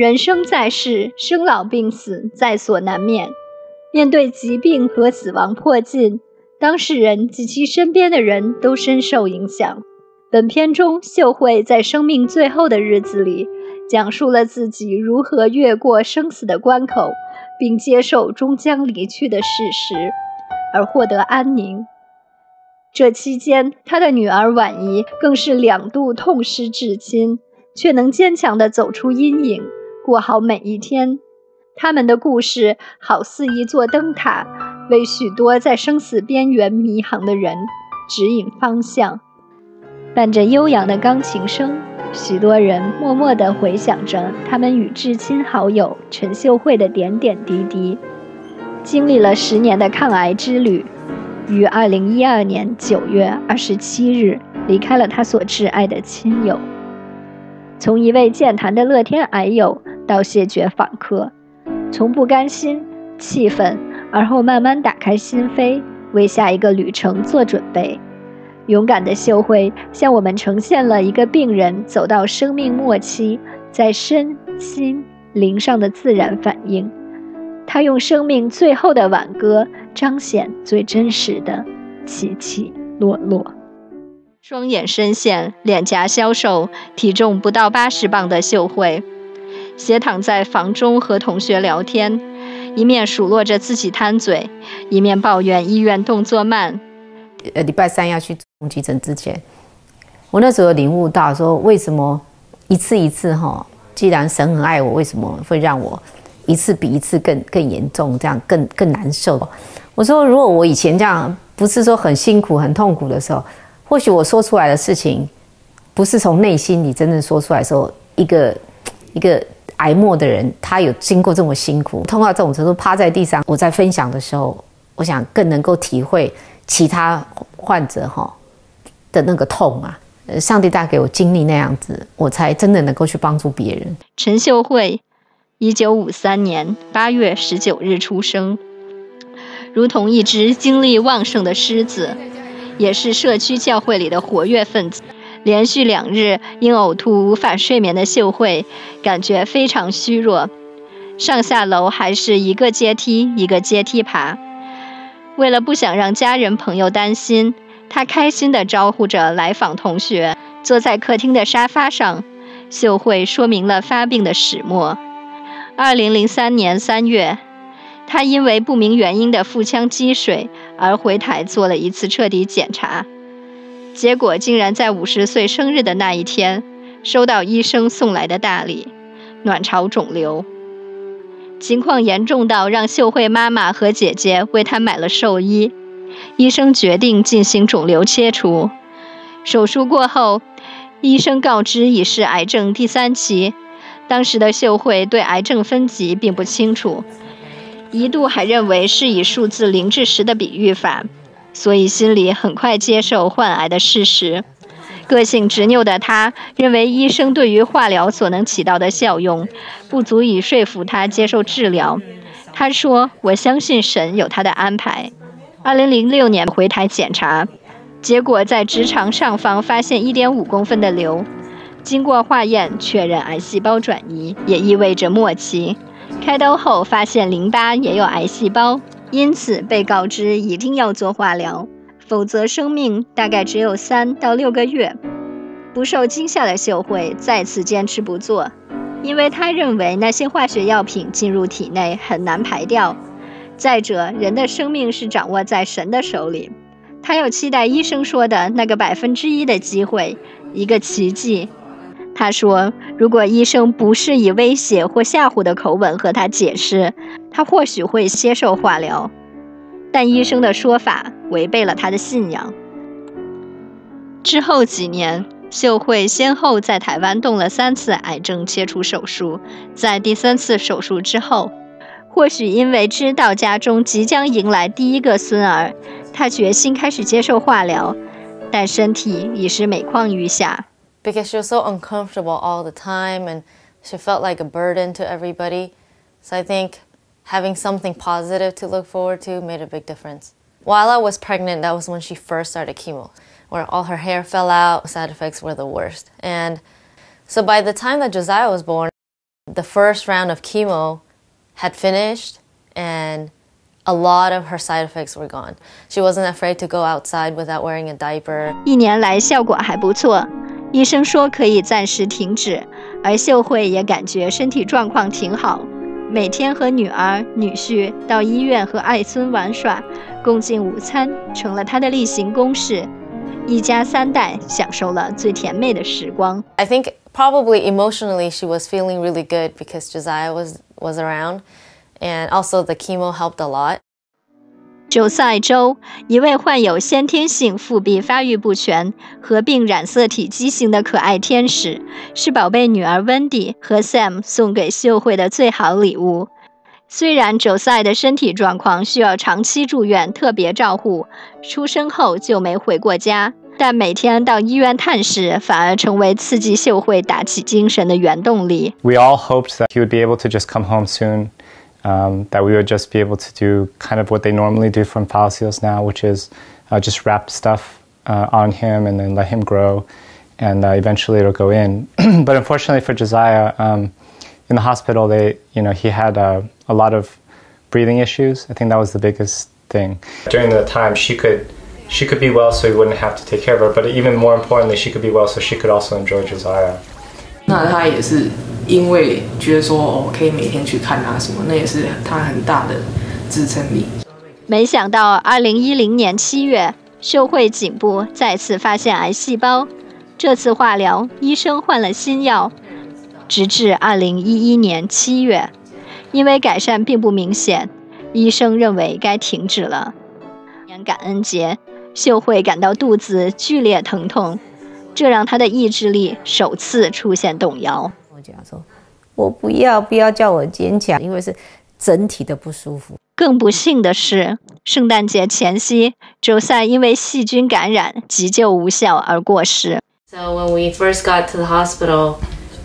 人生在世，生老病死在所难免。面对疾病和死亡迫近，当事人及其身边的人都深受影响。本片中，秀慧在生命最后的日子里，讲述了自己如何越过生死的关口，并接受终将离去的事实，而获得安宁。这期间，她的女儿婉仪更是2度痛失至亲，却能坚强地走出阴影，过好每一天。他们的故事好似一座灯塔，为许多在生死边缘迷航的人指引方向。伴着悠扬的钢琴声，许多人默默地回想着他们与至亲好友陈秀慧的点点滴滴。经历了10年的抗癌之旅，于2012年9月27日离开了他所挚爱的亲友。从一位健谈的乐天癌友到谢绝访客，从不甘心、气愤，而后慢慢打开心扉，为下一个旅程做准备。勇敢的秀慧向我们呈现了一个病人走到生命末期，在身心灵上的自然反应。她用生命最后的挽歌，彰显最真实的起起落落。双眼深陷，脸颊消瘦，体重不到80磅的秀慧，斜躺在房中和同学聊天，一面数落着自己贪嘴，一面抱怨医院动作慢。礼拜3要去急诊之前，我那时候领悟到说，为什么一次一次既然神很爱我，为什么会让我一次比一次更严重，这样更难受？我说，如果我以前这样，不是说很辛苦、很痛苦的时候，或许我说出来的事情，不是从内心里真正说出来的时候，一个癌末的人，他有经过这么辛苦，痛到这种程度，趴在地上，我在分享的时候，我想更能够体会其他患者的那个痛啊。上帝带给我经历那样子，我才真的能够去帮助别人。陈秀慧1953年8月19日出生，如同一只精力旺盛的狮子，也是社区教会里的活跃分子。连续2日因呕吐无法睡眠的秀慧感觉非常虚弱，上下楼还是一个阶梯一个阶梯爬。为了不想让家人朋友担心，她开心地招呼着来访同学。坐在客厅的沙发上，秀慧说明了发病的始末。2003年3月，她因为不明原因的腹腔积水而回台做了一次彻底检查，结果竟然在50岁生日的那一天，收到医生送来的大礼——卵巢肿瘤。情况严重到让秀慧妈妈和姐姐为她买了寿衣。医生决定进行肿瘤切除。手术过后，医生告知已是癌症第3期。当时的秀慧对癌症分级并不清楚，一度还认为是以数字0至10的比喻法，所以心里很快接受患癌的事实。个性执拗的她认为医生对于化疗所能起到的效用不足以说服她接受治疗。她说，我相信神有他的安排。2006年回台检查，结果在直肠上方发现1.5公分的瘤，经过化验确认癌细胞转移，也意味着末期。开刀后发现淋巴也有癌细胞，因此被告知一定要做化疗，否则生命大概只有3到6个月。不受惊吓的秀慧再次坚持不做，因为她认为那些化学药品进入体内很难排掉。再者，人的生命是掌握在神的手里，她有期待医生说的那个1%的机会，一个奇迹。她说，如果医生不是以威胁或吓唬的口吻和她解释，她或许会接受化疗，但医生的说法违背了她的信仰。之后几年，秀慧先后在台湾动了3次癌症切除手术。在第3次手术之后，或许因为知道家中即将迎来第1个孙儿，她决心开始接受化疗，但身体已是每况愈下。Because she was so uncomfortable all the time and she felt like a burden to everybody. So I think having something positive to look forward to made a big difference. While I was pregnant, that was when she first started chemo, where all her hair fell out, side effects were the worst. And so by the time that Josiah was born, the the first round of chemo had finished and a lot of her side effects were gone. She wasn't afraid to go outside without wearing a diaper. 1年来效果还不错，医生说可以暂时停止，而秀慧也感觉身体状况挺好，每天和女儿、女婿到医院和爱孙玩耍，共进午餐成了她的例行公事。一家3代享受了最甜美的时光。I think probably emotionally she was feeling really good because Josiah was around, and also the chemo helped a lot. Josiah 周，一位患有先天性腹壁发育不全、合并染色体畸形的可爱天使，是宝贝女儿 Wendy 和 Sam 送给秀慧的最好礼物。虽然 Josiah 的身体状况需要长期住院特别照护，出生后就没回过家，但每天到医院探视反而成为刺激秀慧打起精神的原动力。We all hoped that he would be able to just come home soon, that we would just be able to do kind of what they normally do from Palacios now, which is just wrap stuff on him and then let him grow, and eventually it'll go in. But unfortunately for Josiah, in the hospital, he had a lot of breathing issues. I think that was the biggest thing. During the time, she could be well, so he wouldn't have to take care of her. But even more importantly, she could be well, so she could also enjoy Josiah. 那他也是因为觉得说可以每天去看他什么，那也是他很大的支撑力。没想到2010年7月，秀慧颈部再次发现癌细胞，这次化疗医生换了新药。直至2011年7月，因为改善并不明显，医生认为该停止了。年感恩节，秀慧感到肚子剧烈疼痛，这让她的意志力首次出现动摇。我讲说，我不要叫我坚强，因为是整体的不舒服。更不幸的是，圣诞节前夕，Josiah因为细菌感染急救无效而过世。So when we first got to the hospital,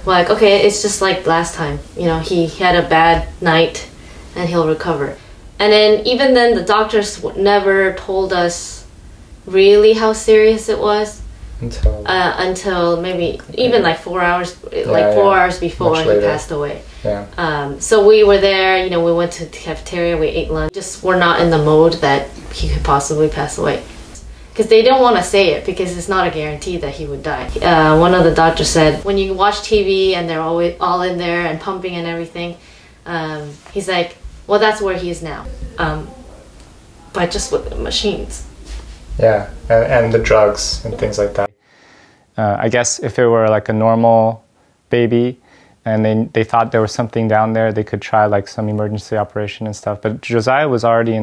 we're like, okay, it's just like last time. He had a bad night and he'll recover. And then even then, the doctors never told us really how serious it was until maybe even like 4 hours, four hours before he passed away. Yeah. So we were there, we went to the cafeteria, we ate lunch. Just we're not in the mode that he could possibly pass away. Because they didn't want to say it because it's not a guarantee that he would die. One of the doctors said, when you watch TV and they're always all in there and pumping and everything, he's like, well, that's where he is now. But just with the machines. Yeah, and the drugs and things like that. I guess if it were like a normal baby and they thought there was something down there, they could try like some emergency operation and stuff. But Josiah was already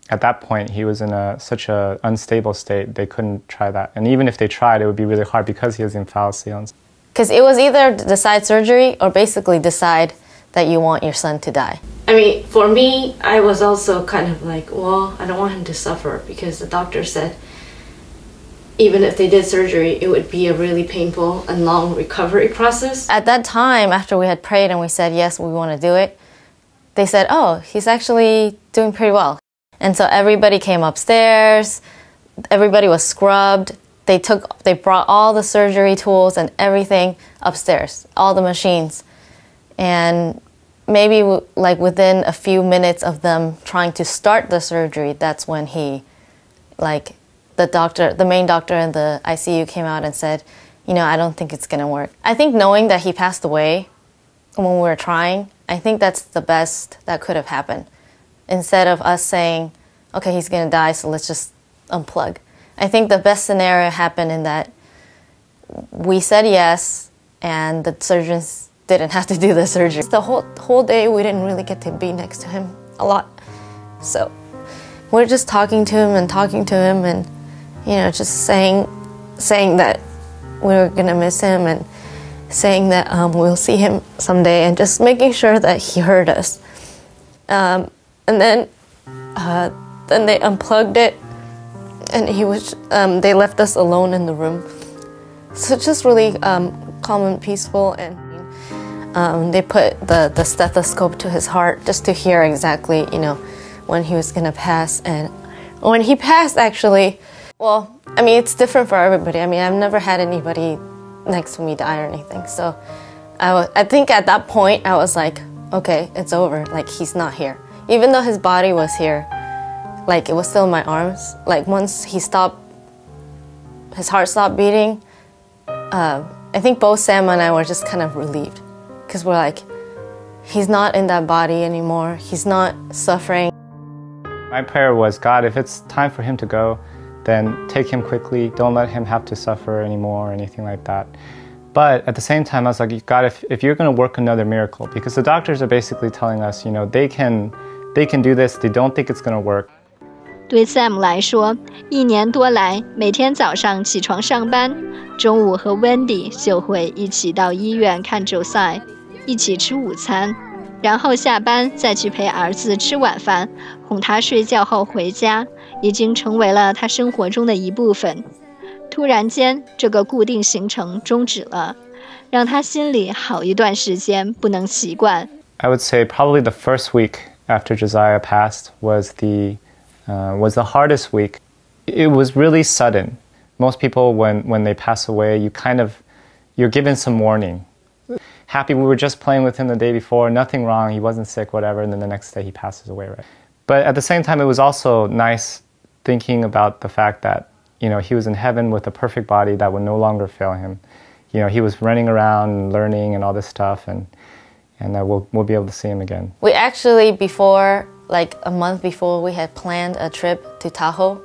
at that point, he was in such an unstable state, they couldn't try that. And even if they tried, it would be really hard because he was in Palacios. Because it was either decide surgery or basically decide that you want your son to die. I mean, for me, I was also kind of like, well, I don't want him to suffer because the doctor said even if they did surgery, it would be a really painful and long recovery process. At that time, after we had prayed and we said, yes, we want to do it, they said, oh, he's actually doing pretty well. And so everybody came upstairs, everybody was scrubbed. They brought all the surgery tools and everything upstairs, all the machines. And maybe like within a few minutes of them trying to start the surgery, that's when the main doctor in the ICU came out and said, I don't think it's gonna work. I think knowing that he passed away when we were trying, I think that's the best that could have happened. Instead of us saying, okay, he's gonna die, so let's just unplug. I think the best scenario happened in that we said yes, and the surgeons didn't have to do the surgery. The whole day, we didn't really get to be next to him a lot. So we're just talking to him and, just saying that we were gonna miss him and saying that we'll see him someday and just making sure that he heard us. And then they unplugged it, and they left us alone in the room. So just really calm and peaceful, and they put the stethoscope to his heart just to hear exactly, when he was gonna pass. And when he passed, actually, well, it's different for everybody. I've never had anybody next to me die or anything. So I think at that point I was like, okay, it's over. Like he's not here. Even though his body was here, like it was still in my arms. Like once he stopped, his heart stopped beating, I think both Sam and I were just kind of relieved. Because we're like, he's not in that body anymore. He's not suffering. My prayer was, God, if it's time for him to go, then take him quickly. Don't let him have to suffer anymore or anything like that. But at the same time, I was like, God, if you're going to work another miracle, because the doctors are basically telling us, you know, they can do this. They don't think it's going to work. 对 Sam 来说，1年多来，每天早上起床上班，中午和 Wendy 就会一起到医院看Josiah，一起吃午餐，然后下班再去陪儿子吃晚饭，哄他睡觉后回家，已经成为了他生活中的一部分。突然间，这个固定行程终止了，让他心里好一段时间不能习惯。I would say probably the first week after Josiah passed was the hardest week. It was really sudden. Most people, when they pass away, you're given some warning. Happy we were just playing with him the day before, nothing wrong, he wasn't sick, whatever, and then the next day he passes away, right? But at the same time, it was also nice thinking about the fact that, you know, he was in heaven with a perfect body that would no longer fail him. You know, he was running around and learning and all this stuff, and we'll be able to see him again. We actually, before, like a month before, we had planned a trip to Tahoe.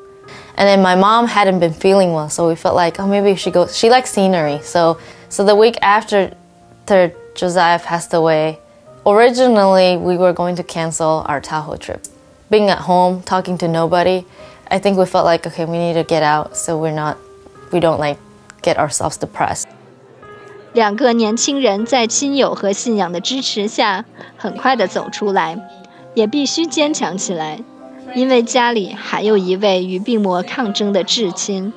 And then my mom hadn't been feeling well, so we felt like, oh, maybe we should go. She likes scenery. So the week after Josiah passed away, originally we were going to cancel our Tahoe trip. Being at home, talking to nobody, I think we felt like, okay, we need to get out so we don't like get ourselves depressed. 2个年轻人在亲友和信仰的支持下，很快地走出来，也必须坚强起来，因为家里还有一位与病魔抗争的至亲。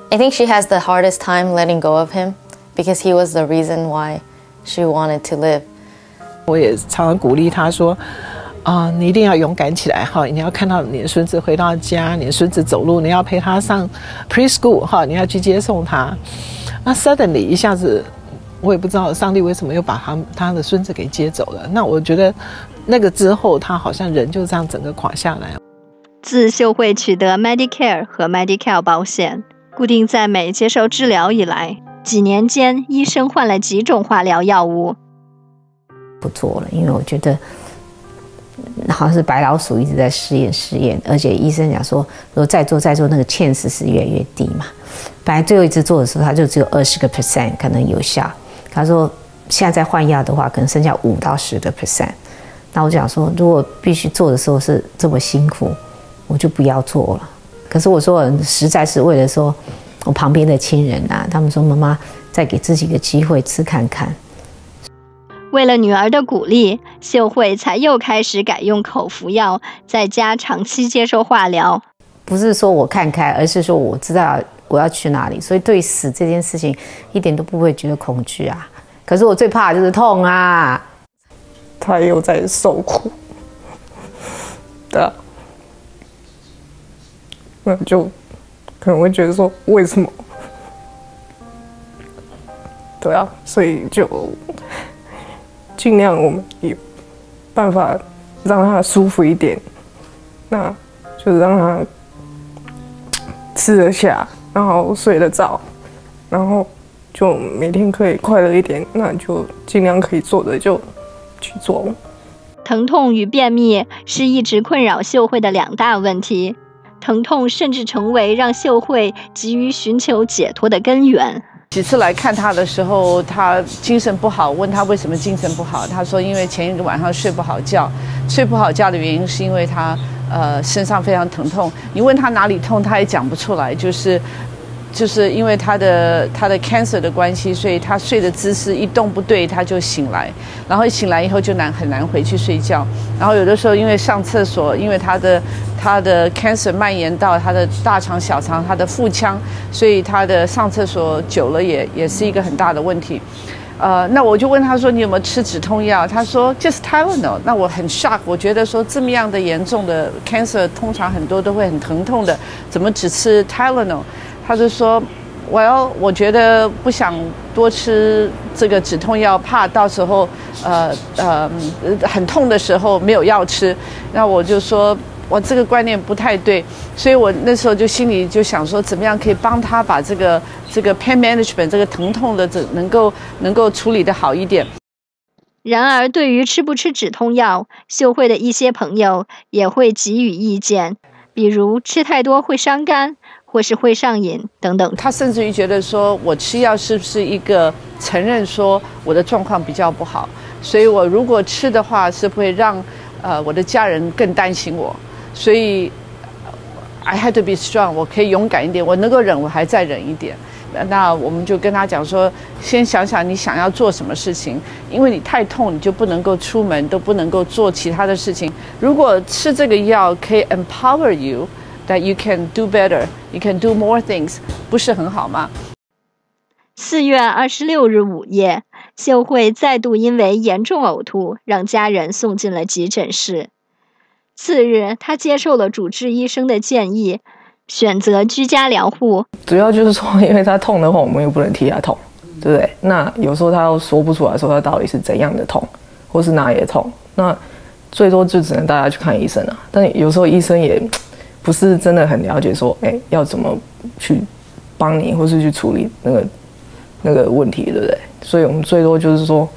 I think she has the hardest time letting go of him because he was the reason why she wanted to live. 我也常常鼓励他说，你一定要勇敢起来哈！你要看到你的孙子回到家，你的孙子走路，你要陪他上 preschool 哈，你要去接送他。那 suddenly 一下子，我也不知道上帝为什么又把他的孙子给接走了。那我觉得那个之后，他好像人就这样整个垮下来。自秀慧取得 Medicare 和 Medi-Cal 保险，固定在美接受治疗以来，几年间医生换了几种化疗药物。不做了，因为我觉得好像是白老鼠一直在试验，而且医生讲说再做那个 chance 是越来越低嘛。本来最后一次做的时候，他就只有20% 可能有效。他说现在再换药的话，可能剩下5到10%。那我讲说，如果必须做的时候是这么辛苦，我就不要做了。可是我说，实在是为了说我旁边的亲人啊，他们说妈妈再给自己一个机会吃看看。为了女儿的鼓励，秀慧才又开始改用口服药，在家长期接受化疗。不是说我看开，而是说我知道我要去哪里，所以对死这件事情一点都不会觉得恐惧啊。可是我最怕的就是痛啊。他又在受苦，对啊，那就可能会觉得说为什么？对啊，所以就尽量我们有办法让他舒服一点，那就让他吃得下，然后睡得着，然后就每天可以快乐一点，那就尽量可以做的就去做。疼痛与便秘是一直困扰秀慧的2大问题，疼痛甚至成为让秀慧急于寻求解脱的根源。几次来看他的时候，他精神不好，问他为什么精神不好，他说因为前一个晚上睡不好觉，睡不好觉的原因是因为他身上非常疼痛，你问他哪里痛，他也讲不出来，就是因为他的 cancer 的关系，所以他睡的姿势一动不对他就醒来，然后一醒来以后就很难回去睡觉，然后有的时候因为上厕所，因为他的 cancer 蔓延到他的大肠、小肠、他的腹腔，所以他的上厕所久了也是一个很大的问题。那我就问他说你有没有吃止痛药？他说就是 Tylenol。那我很 shock， 我觉得说这么样的严重的 cancer 通常很多都会很疼痛的，怎么只吃 Tylenol？他就说我觉得不想多吃这个止痛药，怕到时候很痛的时候没有药吃。那我就说我这个观念不太对，所以我那时候就心里就想说，怎么样可以帮他把这个 pain management 这个疼痛的能够处理得好一点。然而，对于吃不吃止痛药，秀慧的一些朋友也会给予意见，比如吃太多会伤肝，或是会上瘾等等。他甚至于觉得说，我吃药是不是一个承认说我的状况比较不好，所以我如果吃的话，是会让我的家人更担心我。所以 I had to be strong， 我可以勇敢一点，我能够忍，我还再忍一点。那我们就跟他讲说，先想想你想要做什么事情，因为你太痛，你就不能够出门，都不能够做其他的事情。如果吃这个药可以 empower you that you can do better, you can do more things， 不是很好吗？4月26日午夜，秀慧再度因为严重呕吐，让家人送进了急诊室。次日，她接受了主治医生的建议，选择居家疗护。主要就是说，因为他痛的话，我们又不能替他痛，对不对？那有时候他又说不出来，说他到底是怎样的痛，或是哪里的痛，那最多就只能带他去看医生啊。但有时候医生也不是真的很了解说，要怎么去帮你，或是去处理那个问题，对不对？所以我们最多就是说，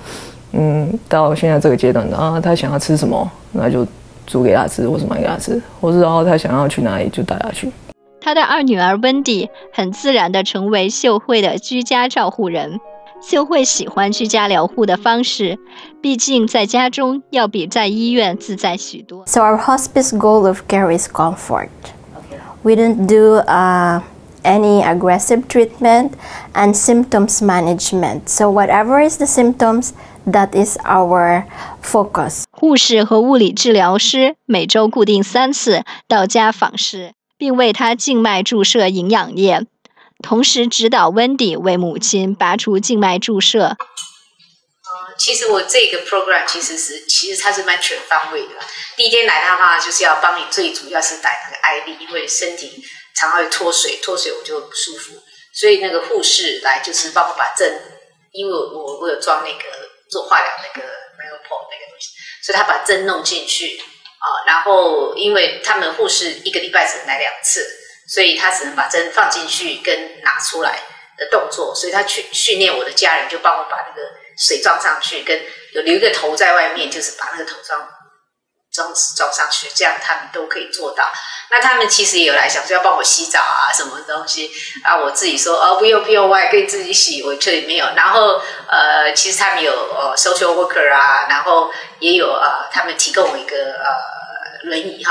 到现在这个阶段啊，他想要吃什么，那就煮给他吃，或是买给他吃，或是然后他想要去哪里就带他去。他的二女儿 Wendy 很自然地成为秀慧的居家照护人。秀慧喜欢居家疗护的方式，毕竟在家中要比在医院自在许多。So our hospice goal of care is comfort. We don't do any aggressive treatment and symptoms management. So whatever is the symptoms, that is our focus. 护士和物理治疗师每周固定3次到家访视，并为她静脉注射营养液，同时指导 Wendy 为母亲拔除静脉注射。其实我这个 program 其实它是蛮全方位的。第一天来的话，就是要帮你最主要是打那个艾粒，因为身体常常会脱水我就不舒服，所以那个护士来就是帮我把针，因为我有装那个做化疗那个 Melpol 那个东西，所以他把针弄进去然后因为他们护士1个礼拜只能来2次，所以他只能把针放进去跟拿出来的动作，所以他训练我的家人就帮我把那个水装上去，跟有留一个头在外面，就是把那个头装上去，这样他们都可以做到。那他们其实也有来想说要帮我洗澡啊，什么东西啊，我自己说不用，我还可以自己洗，我这里没有。然后其实他们有social worker 啊，然后也有他们提供我一个轮椅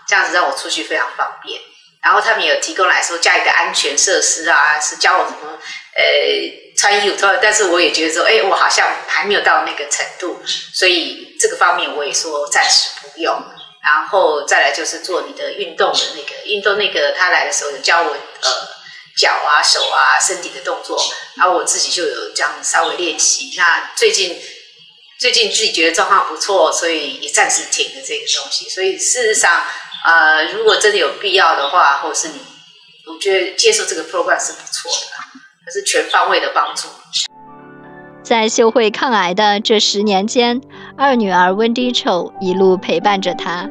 这样子让我出去非常方便。然后他们有提供来说加一个安全设施啊，是教我怎么穿衣服，但是我也觉得说我好像还没有到那个程度，所以这个方面我也说暂时不用。然后再来就是做你的运动的那个他来的时候有教我脚啊手啊身体的动作，然后我自己就有这样稍微练习。那最近自己觉得状况不错，所以也暂时停了这个东西。所以事实上如果真的有必要的话，或者是我觉得接受这个 program 是不错的，它是全方位的帮助。在秀慧抗癌的这10年间，二女儿 Wendy Cho 一路陪伴着她。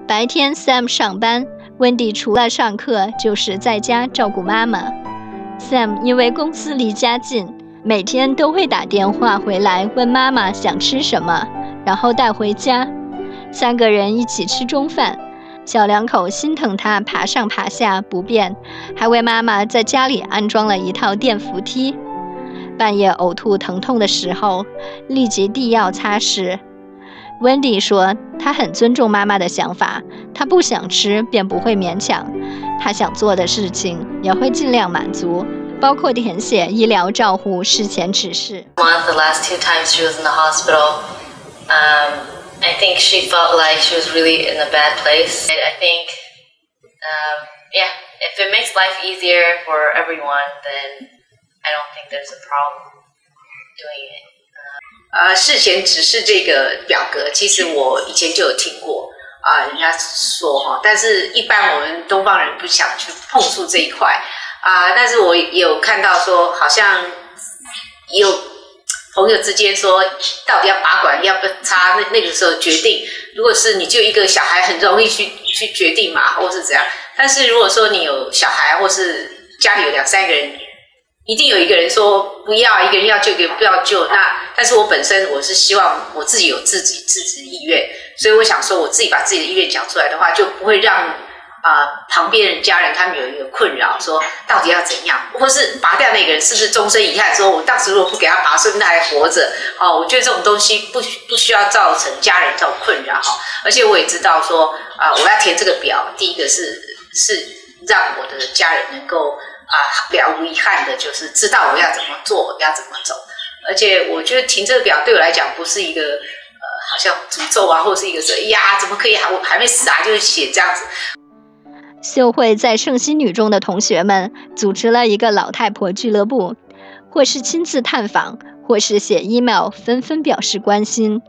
白天 Sam 上班， Wendy 除了上课就是在家照顾妈妈。Sam 因为公司离家近，每天都会打电话回来问妈妈想吃什么，然后带回家。3个人一起吃中饭，小两口心疼她爬上爬下不便，还为妈妈在家里安装了一套电扶梯。半夜呕吐疼痛的时候，立即递药擦拭。Wendy 说，她很尊重妈妈的想法，她不想吃便不会勉强，她想做的事情也会尽量满足，包括填写医疗照护事前指示。One of the last 2 times she was in the hospital, I think she felt like she was really in a bad place. I think, if it makes life easier for everyone, then I don't think there's a problem doing it. 事前指示这个表格，其实我以前就有听过人家说但是一般我们东方人不想去碰触这一块但是我也有看到说，好像也有朋友之间说，到底要拔管要不插，那个时候决定，如果是你就一个小孩，很容易去决定嘛，或是怎样。但是如果说你有小孩，或是家里有2、3个人，一定有一个人说不要，一个人要救，一个人不要救。但是我本身我是希望我自己有自己的意愿，所以我想说我自己把自己的意愿讲出来的话，就不会让旁边人家人他们有一个困扰，说到底要怎样，或是拔掉那个人是不是终身遗憾？说我当时如果不给他拔，说不定他还活着。我觉得这种东西不需要造成家人这种困扰。而且我也知道说我要填这个表，第一个是让我的家人能够了无遗憾的，就是知道我要怎么做，要怎么走。而且我觉得填这个表对我来讲不是一个好像诅咒或者是一个说呀怎么可以我还没死就是写这样子。秀慧在圣心女中的同学们组织了一个老太婆俱乐部，或是亲自探访，或是写 email 纷纷表示关心，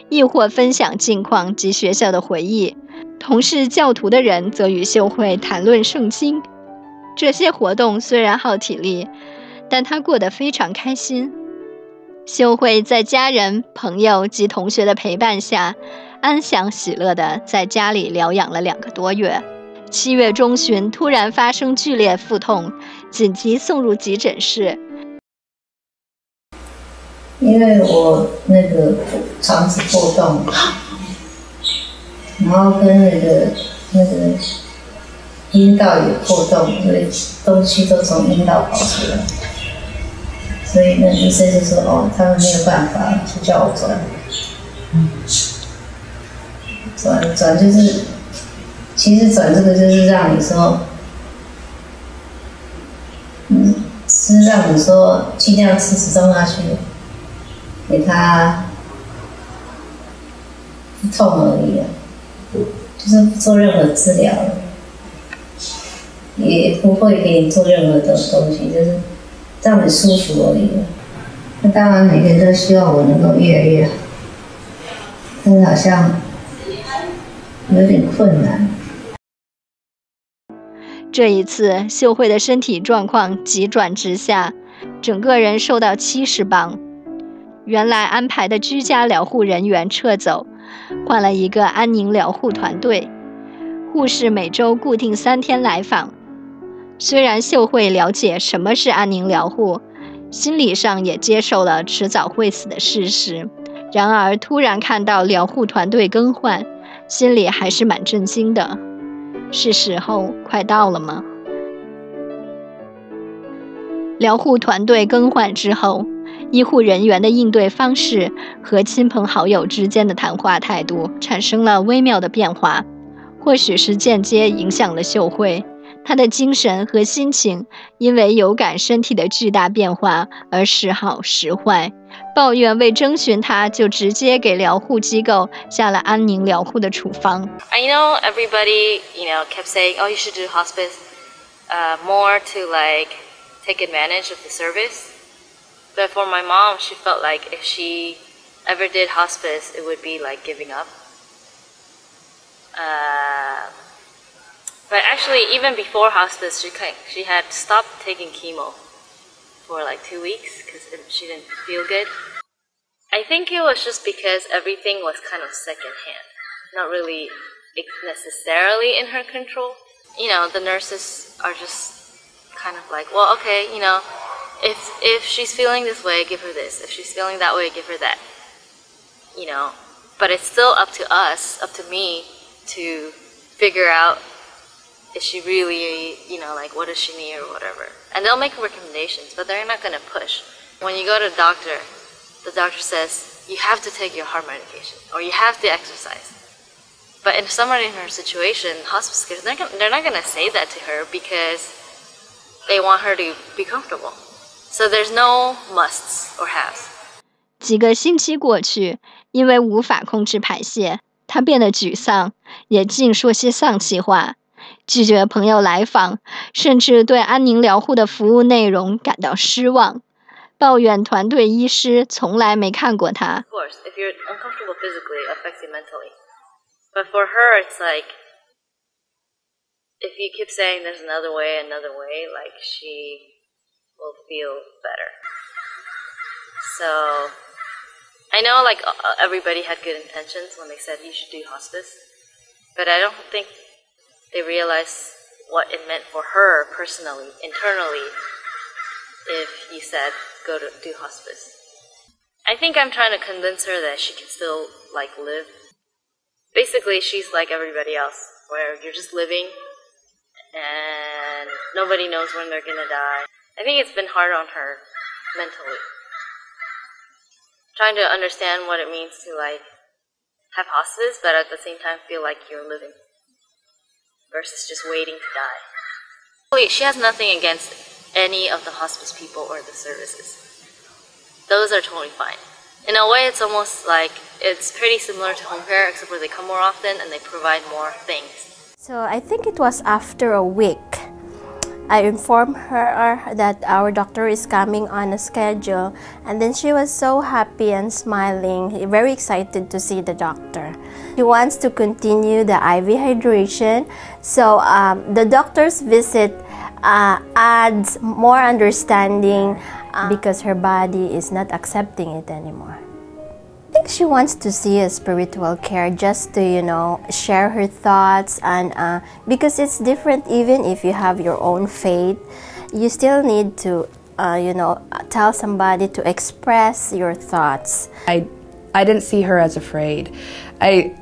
亦或分享近况及学校的回忆。同是教徒的人则与秀慧谈论圣经。这些活动虽然耗体力，但她过得非常开心。秀慧在家人、朋友及同学的陪伴下，安详喜乐地在家里疗养了2个多月。7月中旬突然发生剧烈腹痛，紧急送入急诊室。因为我那个肠子破洞，然后跟那个阴道有破洞，所以东西都从阴道跑出来，所以那医生就说他们没有办法，就叫我转，转就是。其实转这个就是让你说，是让你说尽量吃止痛下去，给他不痛而已就是不做任何治疗，也不会给你做任何的东西，就是让你舒服而已。那当然每个人都希望我能够越来越好，但是好像有点困难。这一次，秀慧的身体状况急转直下，整个人瘦到70磅。原来安排的居家疗护人员撤走，换了一个安宁疗护团队。护士每周固定3天来访。虽然秀慧了解什么是安宁疗护，心理上也接受了迟早会死的事实，然而突然看到疗护团队更换，心里还是蛮震惊的。是时候快到了吗？疗护团队更换之后，医护人员的应对方式和亲朋好友之间的谈话态度产生了微妙的变化，或许是间接影响了秀慧。她的精神和心情因为有感身体的巨大变化而时好时坏，抱怨未征询她就直接给疗护机构下了安宁疗护的处方。I know everybody, kept saying, oh, you should do hospice more to take advantage of the service. But for my mom, she felt like if she ever did hospice, it would be like giving up. But actually, even before hospice, she had stopped taking chemo for 2 weeks because she didn't feel good. I think it was just because everything was kind of secondhand, not really necessarily in her control. The nurses are just kind of like, well, okay, if she's feeling this way, give her this. If she's feeling that way, give her that. But it's still up to us, up to me, to figure out is she really, what does she need or whatever. And they'll make recommendations, but they're not going to push. When you go to the doctor says, you have to take your heart medication, or you have to exercise. But in someone in her situation, hospice care, they're not going to say that to her because they want her to be comfortable. So there's no musts or haves. 几个星期过去，因为无法控制排泄，她变得沮丧，也净说些丧气话。拒绝朋友来访，甚至对安宁疗护的服务内容感到失望，抱怨团队医师从来没看过他。Of course, if you're uncomfortable physically, it affects you mentally. But for her, it's like if you keep saying there's another way, like she will feel better. So I know like everybody had good intentions when they said you should do hospice, but I don't think they realized what it meant for her personally, internally, if you said go to do hospice. I think I'm trying to convince her that she can still like live. Basically, she's like everybody else, where you're just living and nobody knows when they're gonna die. I think it's been hard on her mentally. Trying to understand what it means to like have hospice, but at the same time feel like you're living versus just waiting to die. She has nothing against any of the hospice people or the services. Those are totally fine. In a way, it's almost like it's pretty similar to home care, except for they come more often and they provide more things. So I think it was after a week, I informed her that our doctor is coming on a schedule, and then she was so happy and smiling, very excited to see the doctor. She wants to continue the IV hydration, so the doctor's visit adds more understanding because her body is not accepting it anymore. I think she wants to see a spiritual care just to, you know, share her thoughts, and because it's different. Even if you have your own faith, you still need to, you know, tell somebody to express your thoughts. I didn't see her as afraid. I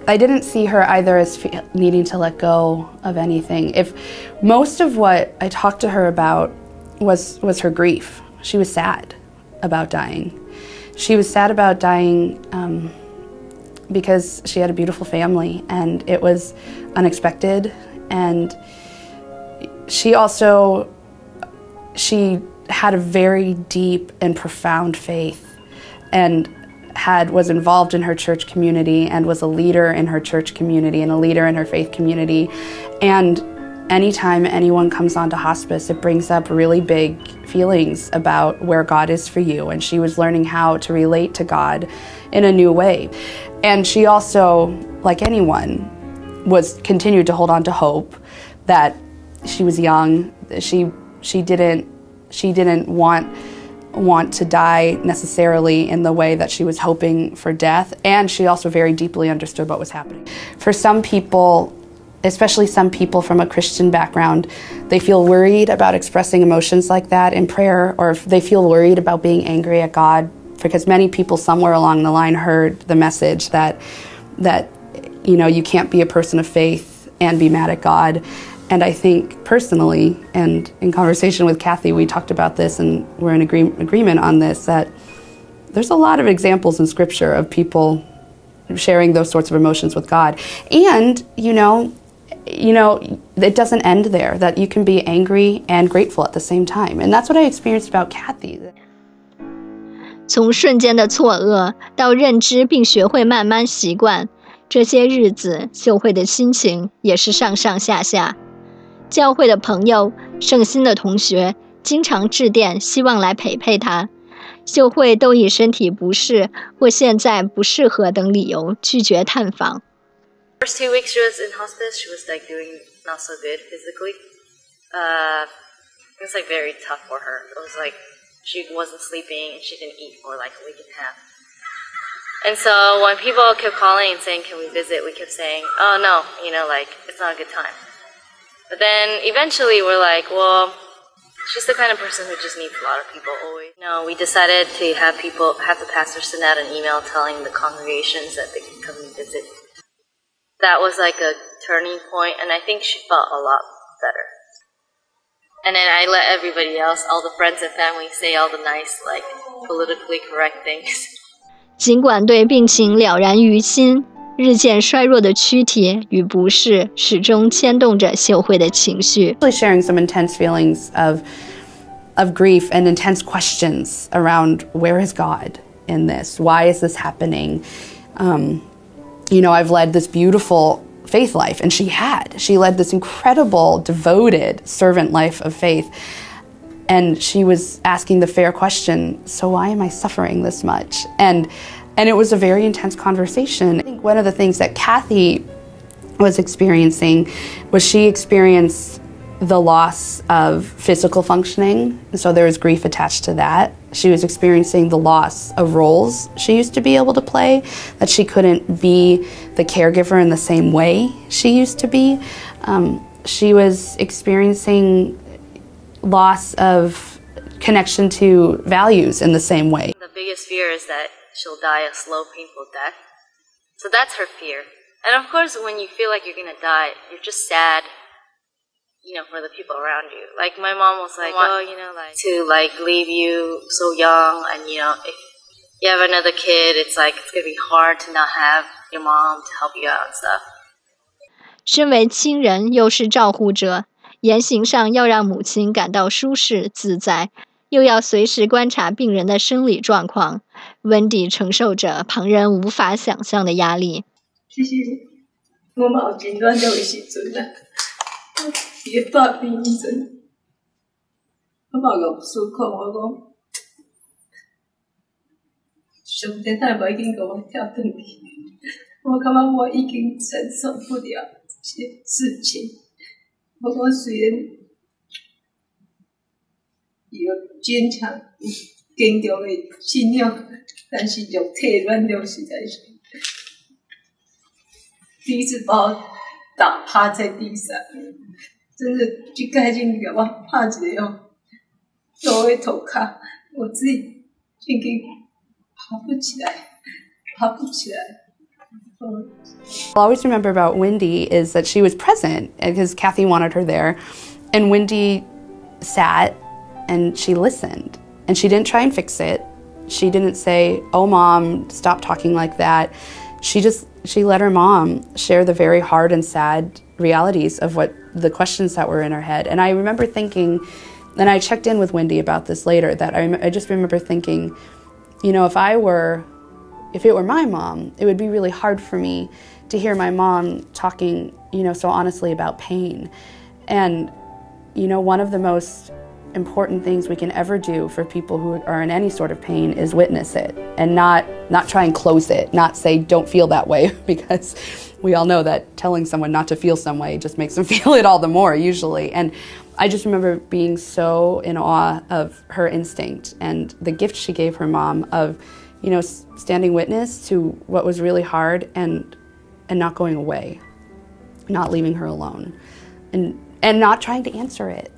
didn't see her either as needing to let go of anything. If most of what I talked to her about was her grief. She was sad about dying. She was sad about dying because she had a beautiful family and it was unexpected. And she had a very deep and profound faith and was involved in her church community and was a leader in her church community and a leader in her faith community. And anytime anyone comes onto hospice, it brings up really big feelings about where God is for you. And she was learning how to relate to God in a new way. And she also, like anyone, continued to hold on to hope that she was young. She didn't want to die necessarily in the way that she was hoping for death. And she also very deeply understood what was happening. For some people, especially some people from a Christian background, they feel worried about expressing emotions like that in prayer, or they feel worried about being angry at God, because many people somewhere along the line heard the message that you know, you can't be a person of faith and be mad at God. And I think personally, and in conversation with Kathy, we talked about this and we're in agreement on this, that there's a lot of examples in Scripture of people sharing those sorts of emotions with God. And, you know, it doesn't end there, that you can be angry and grateful at the same time. And that's what I experienced about Kathy. 从瞬间的错愕到认知并学会慢慢习惯，这些日子秀慧的心情也是上上下下。教会的朋友、圣心的同学经常致电，希望来陪她。秀慧都以身体不适或现在不适合等理由拒绝探访。First 2 weeks she was in hospice, she was like doing not so good physically. It was like very tough for her. It was like she wasn't sleeping and she didn't eat for like a week and a half. And so when people kept calling and saying, can we visit, we kept saying, oh no, you know, like it's not a good time. But then eventually we're like, well, she's the kind of person who just needs a lot of people always. No, we decided to have the pastor send out an email telling the congregations that they can come and visit. That was like a turning point, and I think she felt a lot better. And then I let everybody else, all the friends and family, say all the nice, like, politically correct things. 尽管对病情了然于心，日渐衰弱的躯体与不适始终牵动着秀慧的情绪。Sharing some intense feelings of grief and intense questions around where is God in this? Why is this happening? You know, I've led this beautiful faith life, and she led this incredible, devoted servant life of faith. And she was asking the fair question, so why am I suffering this much? And it was a very intense conversation. I think one of the things that Kathy was experiencing was she experienced the loss of physical functioning, so there was grief attached to that. She was experiencing the loss of roles she used to be able to play, that she couldn't be the caregiver in the same way she used to be. She was experiencing loss of connection to values in the same way. The biggest fear is that she'll die a slow, painful death. So that's her fear. And of course, when you feel like you're gonna die, you're just sad, you know, for the people around you. Like my mom was like, oh, you know, like to like leave you so young, and you know, if you have another kid, it's like it's gonna be hard to not have your mom to help you out and stuff. 身为亲人又是照护者，言行上要让母亲感到舒适自在，又要随时观察病人的生理状况。Wendy 承受着旁人无法想象的压力。其实我嘛有真软弱的时阵啊，伊咧大病时阵，我嘛有思考，我讲，上帝太无已经给我跳转去，我感觉我已经承受不了这些事情。我讲虽然有坚强、坚强的信仰，但是肉体软弱实在是。第一次把我打趴在地上，真的就赶紧给我趴起来哦，都会头卡，我自己已经爬不起来，爬不起来。I'll always remember about Wendy is that she was present because Kathy wanted her there, and Wendy sat and she listened, and she didn't try and fix it. She didn't say, "Oh, Mom, stop talking like that." She let her mom share the very hard and sad realities of what the questions that were in her head. And I remember thinking, and I checked in with Wendy about this later, that I just remember thinking, you know, if it were my mom, it would be really hard for me to hear my mom talking, you know, so honestly about pain. And, you know, one of the most important things we can ever do for people who are in any sort of pain is witness it and not try and close it, not say don't feel that way, because we all know that telling someone not to feel some way just makes them feel it all the more usually. And I just remember being so in awe of her instinct and the gift she gave her mom of, you know, standing witness to what was really hard and not going away, not leaving her alone, and not trying to answer it.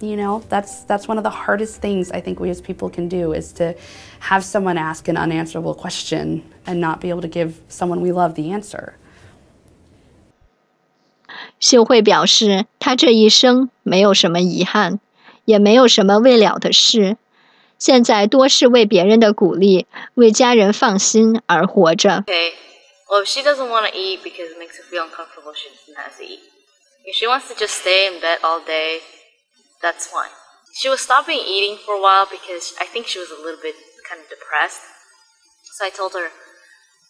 You know, that's one of the hardest things I think we as people can do, is to have someone ask an unanswerable question and not be able to give someone we love the answer. 秀慧表示，她这一生没有什么遗憾，也没有什么未了的事，现在多是为别人的鼓励，为家人放心而活着。Okay, well, if she doesn't want to eat because it makes her feel uncomfortable, she doesn't have to eat. If she wants to just stay in bed all day, that's fine. She was stopping eating for a while because I think she was a little bit kind of depressed. So I told her,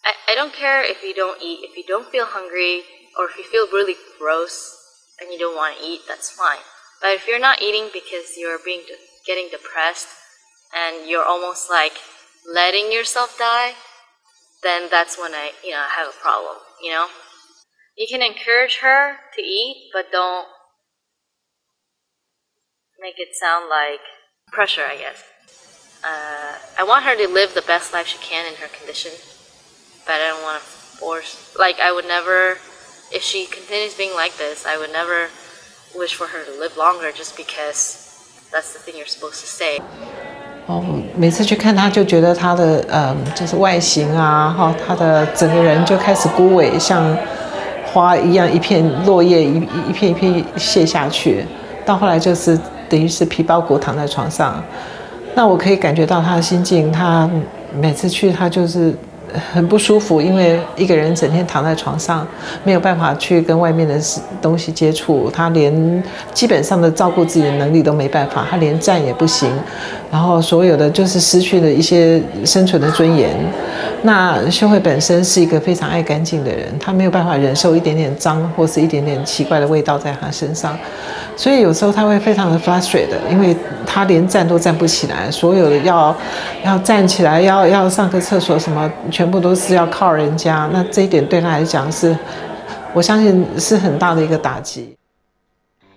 I don't care if you don't eat. If you don't feel hungry or if you feel really gross and you don't want to eat, that's fine. But if you're not eating because you're getting depressed and you're almost like letting yourself die, then that's when I have a problem, you know? You can encourage her to eat, but don't make it sound like pressure, I guess. I want her to live the best life she can in her condition, but I don't want to force, like I would never, if she continues being like this, I would never wish for her to live longer just because that's the thing you're supposed to say. 每次去看她就觉得她的就是外形啊，她的整个人就开始枯萎，像花一样，一片落叶一片一片卸下去，到后来就是等于是皮包骨躺在床上。那我可以感觉到她的心境，她每次去她就是很不舒服，因为一个人整天躺在床上，没有办法去跟外面的东西接触，他连基本上的照顾自己的能力都没办法，他连站也不行，然后所有的就是失去了一些生存的尊严。那秀慧本身是一个非常爱干净的人，她没有办法忍受一点点脏或是一点点奇怪的味道在她身上，所以有时候她会非常的 frustrated， 因为她连站都站不起来，所有的要站起来，要上个厕所什么，全部都是要靠人家。那这一点对她来讲是我相信是很大的一个打击。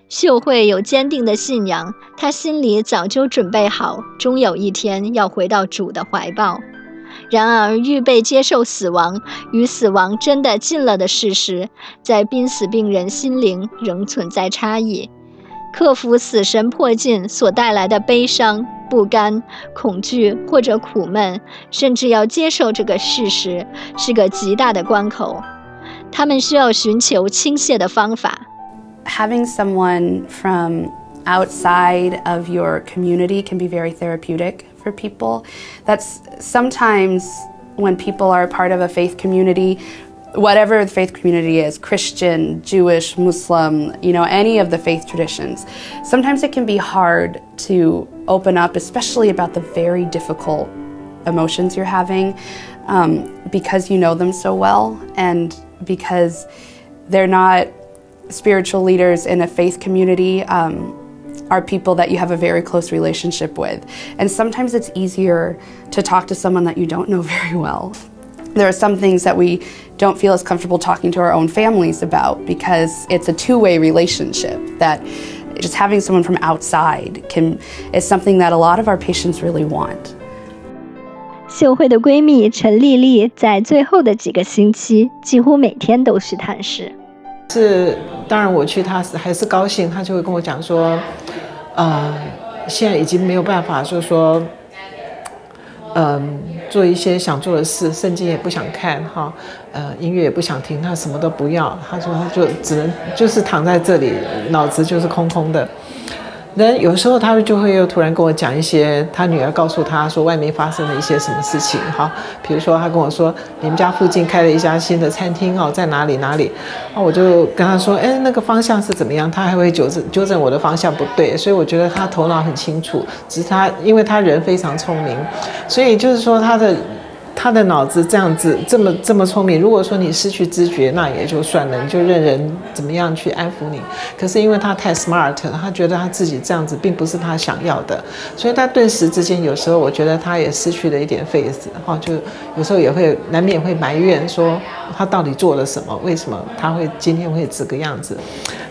秀慧有坚定的信仰，她心里早就准备好，终有一天要回到主的怀抱。然而，预备接受死亡与死亡真的近了的事实，在濒死病人心灵仍存在差异。克服死神迫近所带来的悲伤、不甘、恐惧或者苦闷，甚至要接受这个事实，是个极大的关口。他们需要寻求倾泻的方法。Having someone from outside of your community can be very therapeutic for people. That's sometimes when people are part of a faith community, whatever the faith community is, Christian, Jewish, Muslim, any of the faith traditions, sometimes it can be hard to open up, especially about the very difficult emotions you're having, because you know them so well and because they're not spiritual leaders in a faith community, are people that you have a very close relationship with. And sometimes it's easier to talk to someone that you don't know very well. There are some things that we don't feel as comfortable talking to our own families about because it's a two-way relationship, that just having someone from outside is something that a lot of our patients really want. 秀慧的闺蜜陈丽丽在最后的几个星期几乎每天都去探视。当然我去她还是高兴，她就会跟我讲说，现在已经没有办法说做一些想做的事，圣经也不想看哈，音乐也不想听，她什么都不要。她说她就只能就是躺在这里，脑子就是空空的。那有时候他就会又突然跟我讲一些他女儿告诉他说外面发生了一些什么事情哈，比如说他跟我说你们家附近开了一家新的餐厅哦，在哪里，我就跟他说那个方向是怎么样，他还会纠正我的方向不对，所以我觉得他头脑很清楚，只是因为他人非常聪明，所以就是说他的脑子这样子这么聪明，如果说你失去知觉那也就算了，你就任人怎么样去安抚你，可是因为他太 smart， 他觉得他自己这样子并不是他想要的，所以他顿时之间有时候我觉得他也失去了一点 faith， 就有时候也会难免会埋怨说他到底做了什么，为什么他会今天会这个样子。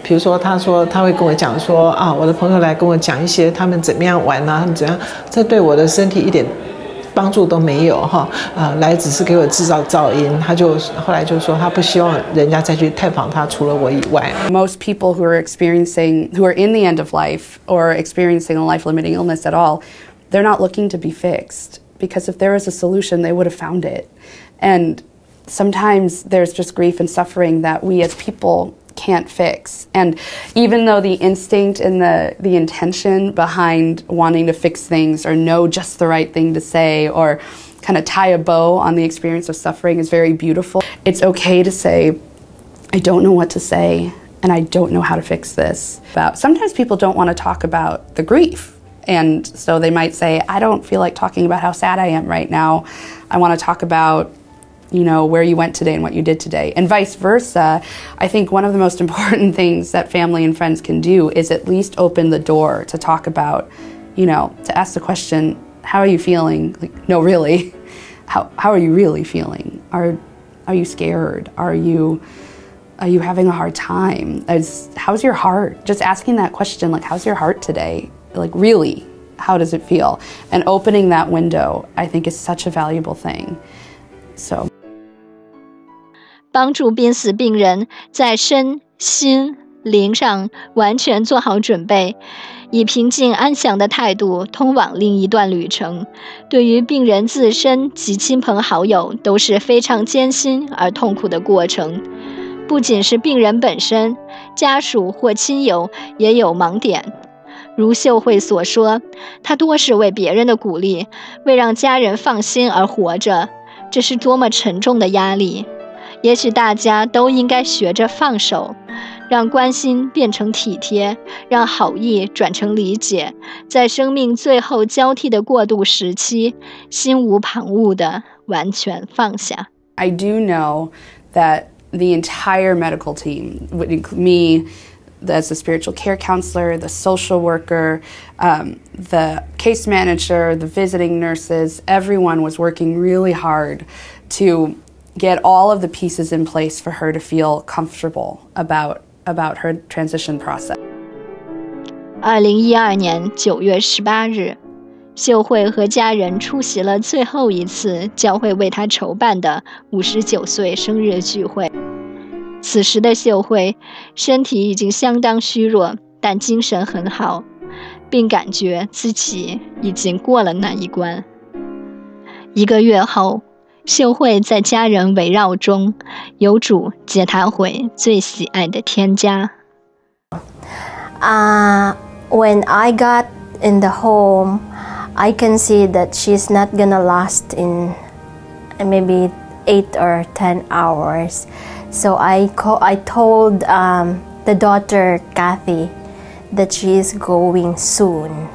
比如说他会跟我讲说我的朋友来跟我讲一些他们怎么样玩他们怎样，这对我的身体一点帮助都没有来只是给我制造噪音，他就后来就说他不希望人家再去探访他，除了我以外。Most people who are in the end of life or experiencing a life-limiting illness at all, they're not looking to be fixed, because if there was a solution, they would have found it. And sometimes there's just grief and suffering that we as people can't fix. And even though the instinct and the intention behind wanting to fix things or know just the right thing to say or kind of tie a bow on the experience of suffering is very beautiful, it's okay to say, I don't know what to say and I don't know how to fix this. Sometimes people don't want to talk about the grief. And so they might say, I don't feel like talking about how sad I am right now. I want to talk about where you went today and what you did today. And vice versa, I think one of the most important things that family and friends can do is at least open the door to talk about, to ask the question, how are you feeling? Like, no, really, how are you really feeling? Are you scared? Are you having a hard time? How's your heart? Just asking that question, like, how's your heart today? Like, really, how does it feel? And opening that window, I think, is such a valuable thing. So. 帮助濒死病人在身心灵上完全做好准备，以平静安详的态度通往另一段旅程，对于病人自身及亲朋好友都是非常艰辛而痛苦的过程。不仅是病人本身，家属或亲友也有盲点。如秀慧所说，她多是为别人的鼓励，为让家人放心而活着，这是多么沉重的压力。也许大家都应该学着放手，让关心变成体贴，让好意转成理解，在生命最后交替的过渡时期，心无旁骛地完全放下。I do know that the entire medical team would include me as the spiritual care counselor, the social worker, the case manager, the visiting nurses. Everyone was working really hard to get all of the pieces in place for her to feel comfortable about her transition process. 2012年9月18日，秀慧和家人出席了最后一次教会为她筹办的59岁生日聚会。此时的秀慧身体已经相当虚弱，但精神很好，并感觉自己已经过了那一关。1个月后，秀慧在家人围绕中，有主接她回最喜爱的天家。When I got in the home, I can see that she's not gonna last in maybe 8 or 10 hours. So I told the daughter Kathy that she is going soon.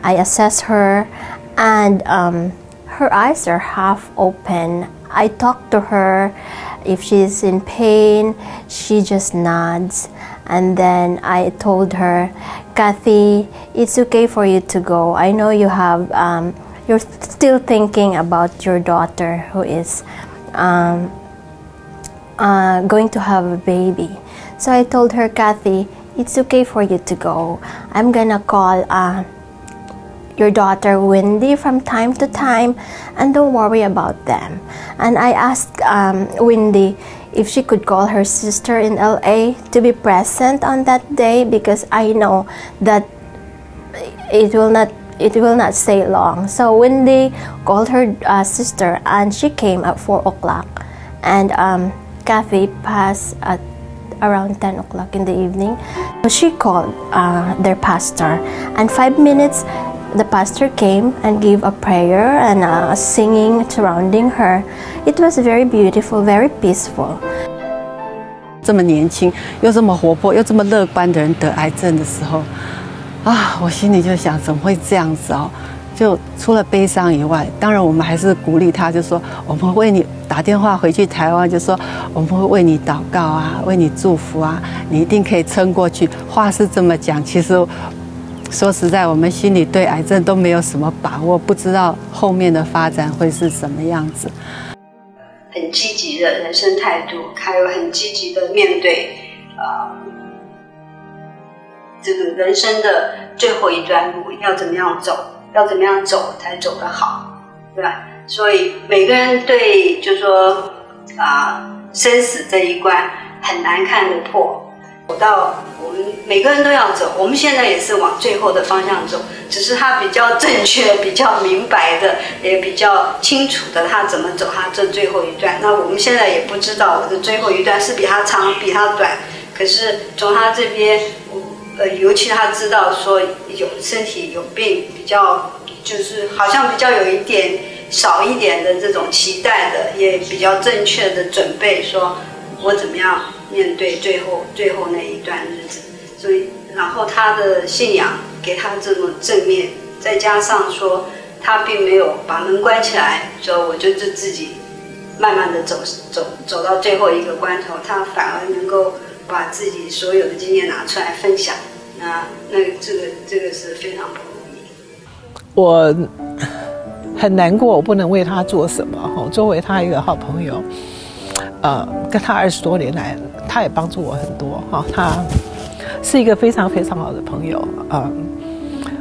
I assess her, and her eyes are half open. I talk to her. If she's in pain, she just nods. And then I told her, Kathy, it's okay for you to go. I know you have, you're still thinking about your daughter who is going to have a baby. So I told her, Kathy, it's okay for you to go. I'm gonna call your daughter Wendy from time to time, and don't worry about them. And I asked Wendy if she could call her sister in LA to be present on that day, because I know that it will not stay long. So Wendy called her sister, and she came at 4 o'clock, and Kathy passed at around 10 o'clock in the evening. So she called their pastor, and 5 minutes the pastor came and gave a prayer and singing surrounding her. It was very beautiful, very peaceful. 这么年轻又这么活泼又这么乐观的人得癌症的时候，我心里就想，怎么会这样子哦？就除了悲伤以外，当然我们还是鼓励他，就说我们会为你打电话回去台湾，就说我们会为你祷告啊，为你祝福啊，你一定可以撑过去。话是这么讲，其实说实在，我们心里对癌症都没有什么把握，不知道后面的发展会是什么样子。很积极的人生态度，还有很积极的面对这个人生的最后一段路要怎么样走，要怎么样走才走得好，对吧？所以每个人对就说生死这一关很难看得破。走到我们每个人都要走，我们现在也是往最后的方向走，只是他比较正确、比较明白的，也比较清楚的他怎么走他这最后一段。那我们现在也不知道我的最后一段是比他长比他短，可是从他这边尤其他知道说有身体有病，比较就是好像比较有一点少一点的这种期待的，也比较正确的准备说我怎么样面对最后那一段日子。所以然后他的信仰给他这么正面，再加上说他并没有把门关起来，说我就自己慢慢的走到最后一个关头，他反而能够把自己所有的经验拿出来分享。那这个是非常不容易。我很难过，我不能为他做什么。作为他一个好朋友，跟他20多年来，他也帮助我很多。他是一个非常非常好的朋友。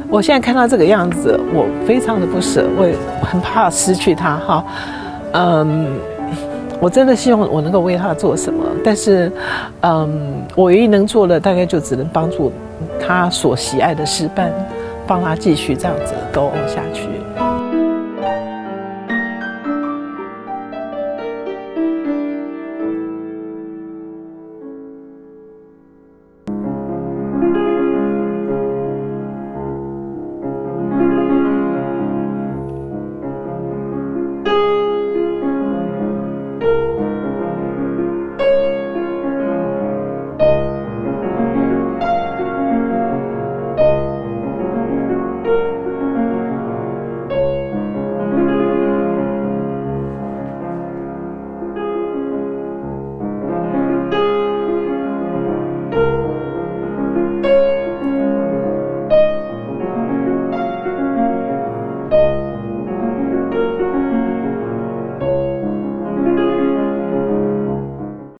我现在看到这个样子，我非常的不舍，我也很怕失去他。我真的希望我能够为他做什么，但是，我唯一能做的大概就只能帮助他所喜爱的事办，帮他继续这样子go on下去。